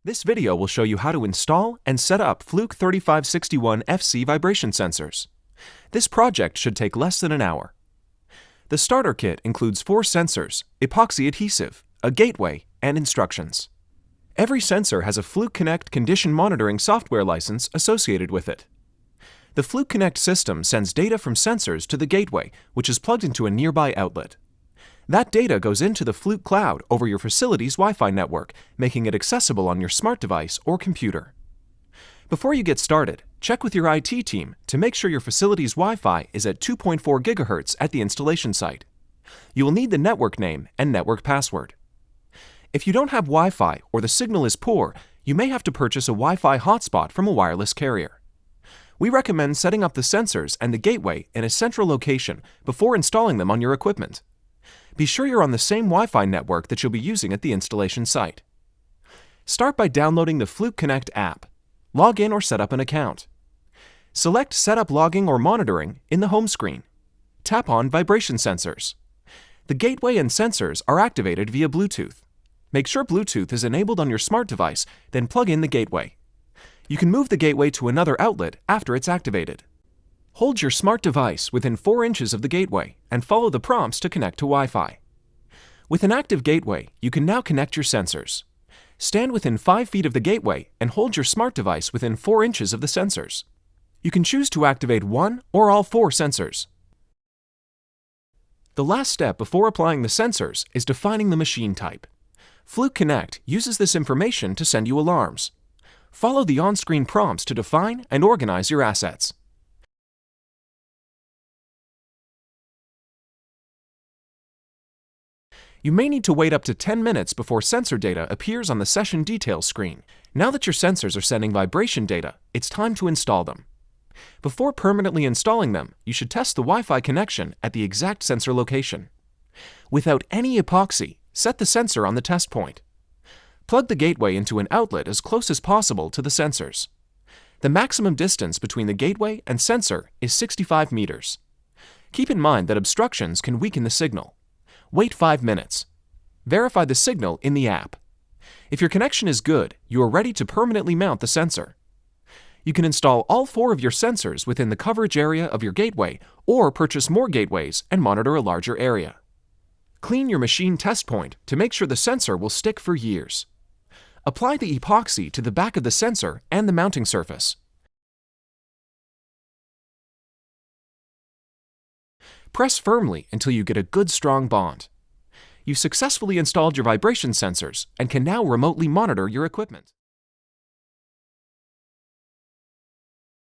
This video will show you how to install and set up Fluke 3561FC vibration sensors. This project should take less than an hour. The starter kit includes 4 sensors, epoxy adhesive, a gateway, and instructions. Every sensor has a Fluke Connect condition monitoring software license associated with it. The Fluke Connect system sends data from sensors to the gateway, which is plugged into a nearby outlet. That data goes into the Fluke cloud over your facility's Wi-Fi network, making it accessible on your smart device or computer. Before you get started, check with your IT team to make sure your facility's Wi-Fi is at 2.4 GHz at the installation site. You will need the network name and network password. If you don't have Wi-Fi or the signal is poor, you may have to purchase a Wi-Fi hotspot from a wireless carrier. We recommend setting up the sensors and the gateway in a central location before installing them on your equipment. Be sure you're on the same Wi-Fi network that you'll be using at the installation site. Start by downloading the Fluke Connect app. Log in or set up an account. Select Set up Logging or Monitoring in the home screen. Tap on Vibration Sensors. The gateway and sensors are activated via Bluetooth. Make sure Bluetooth is enabled on your smart device, then plug in the gateway. You can move the gateway to another outlet after it's activated. Hold your smart device within 4 inches of the gateway and follow the prompts to connect to Wi-Fi. With an active gateway, you can now connect your sensors. Stand within 5 feet of the gateway and hold your smart device within 4 inches of the sensors. You can choose to activate one or all 4 sensors. The last step before applying the sensors is defining the machine type. Fluke Connect uses this information to send you alarms. Follow the on-screen prompts to define and organize your assets. You may need to wait up to 10 minutes before sensor data appears on the session details screen. Now that your sensors are sending vibration data, it's time to install them. Before permanently installing them, you should test the Wi-Fi connection at the exact sensor location. Without any epoxy, set the sensor on the test point. Plug the gateway into an outlet as close as possible to the sensors. The maximum distance between the gateway and sensor is 65 meters. Keep in mind that obstructions can weaken the signal. Wait 5 minutes. Verify the signal in the app. If your connection is good, you are ready to permanently mount the sensor. You can install all 4 of your sensors within the coverage area of your gateway or purchase more gateways and monitor a larger area. Clean your machine test point to make sure the sensor will stick for years. Apply the epoxy to the back of the sensor and the mounting surface. Press firmly until you get a good strong bond. You've successfully installed your vibration sensors and can now remotely monitor your equipment.